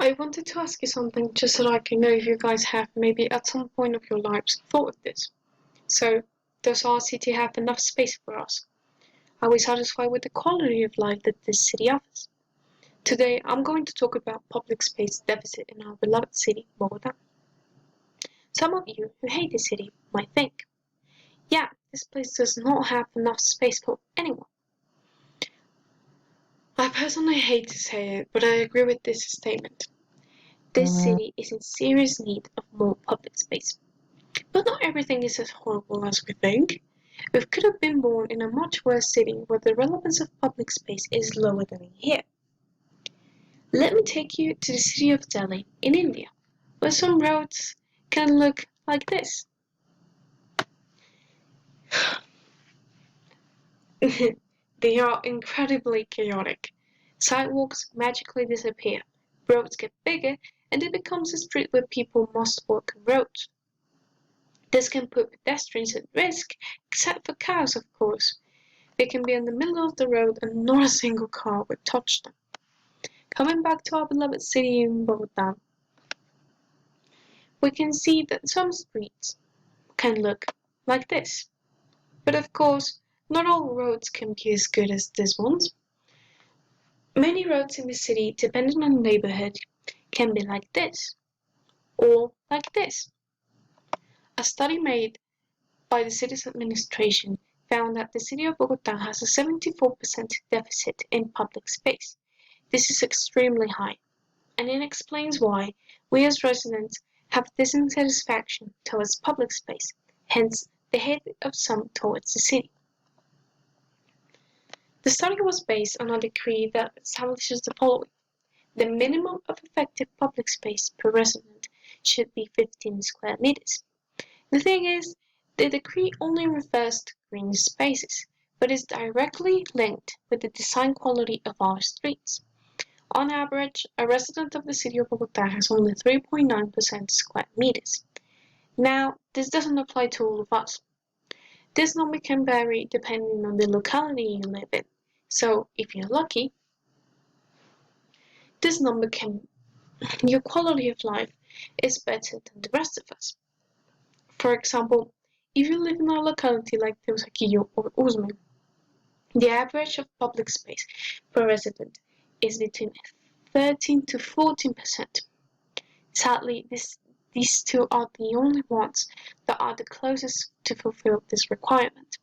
I wanted to ask you something just so that I can know if you guys have maybe at some point of your lives thought of this. So, does our city have enough space for us? Are we satisfied with the quality of life that this city offers? Today, I'm going to talk about public space deficit in our beloved city, Bogota. Some of you who hate the city might think, yeah, this place does not have enough space for anyone. I personally hate to say it, but I agree with this statement. This city is in serious need of more public space. But not everything is as horrible as we think. We could have been born in a much worse city where the relevance of public space is lower than in here. Let me take you to the city of Delhi in India, where some roads can look like this. They are incredibly chaotic. Sidewalks magically disappear, roads get bigger, and it becomes a street where people must walk on roads. This can put pedestrians at risk, except for cars, of course. They can be in the middle of the road and not a single car would touch them. Coming back to our beloved city in Bogota, we can see that some streets can look like this. But of course, not all roads can be as good as these ones. Many roads in the city, depending on the neighborhood, can be like this, or like this. A study made by the city's administration found that the city of Bogota has a 74% deficit in public space. This is extremely high, and it explains why we as residents have dissatisfaction towards public space, hence the hate of some towards the city. The study was based on a decree that establishes the following. The minimum of effective public space per resident should be 15 square meters. The thing is, the decree only refers to green spaces, but is directly linked with the design quality of our streets. On average, a resident of the city of Bogota has only 3.9% square meters. Now, this doesn't apply to all of us. This number can vary depending on the locality you live in. So, if you're lucky, this number can your quality of life is better than the rest of us. For example, if you live in a locality like Teusaquillo or Usme, the average of public space per resident is between 13 to 14%. Sadly, these two are the only ones that are the closest to fulfill this requirement.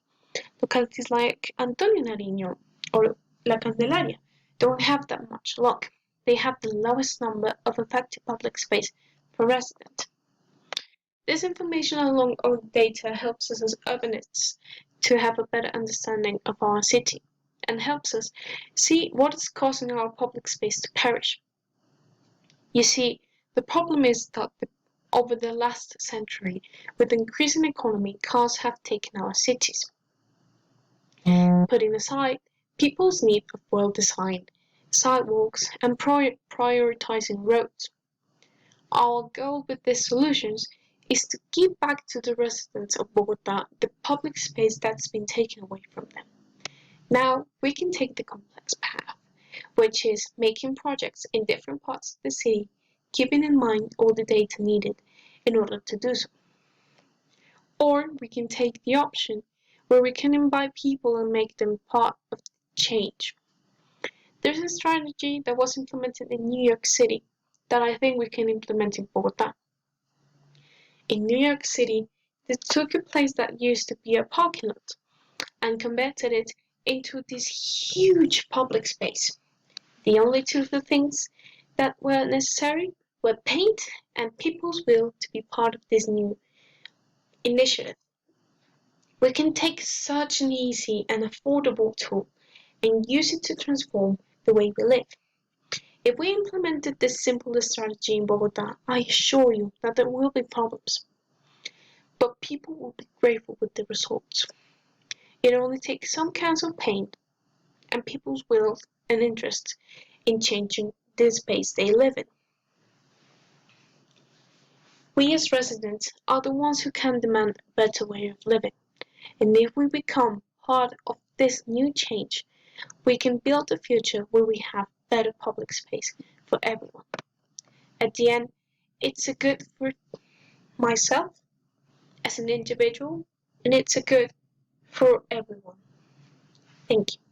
Localities like Antonio Nariño or La Candelaria don't have that much luck. They have the lowest number of effective public space per resident. This information along with data helps us as urbanists to have a better understanding of our city and helps us see what is causing our public space to perish. You see, the problem is that over the last century, with increasing economy, cars have taken our cities. Putting aside people's need of well-designed sidewalks and prioritizing roads. Our goal with these solutions is to give back to the residents of Bogota the public space that's been taken away from them. Now we can take the complex path, which is making projects in different parts of the city, keeping in mind all the data needed in order to do so. Or we can take the option where we can invite people and make them part of the change. There's a strategy that was implemented in New York City that I think we can implement in Bogota. In New York City, they took a place that used to be a parking lot and converted it into this huge public space. The only two things that were necessary were paint and people's will to be part of this new initiative. We can take such an easy and affordable tool and use it to transform the way we live. If we implemented this simple strategy in Bogota, I assure you that there will be problems. But people will be grateful with the results. It only takes some council paint and people's will and interest in changing the space they live in. We as residents are the ones who can demand a better way of living. And if we become part of this new change, we can build a future where we have better public space for everyone. At the end, it's a good for myself as an individual, and it's a good for everyone. Thank you.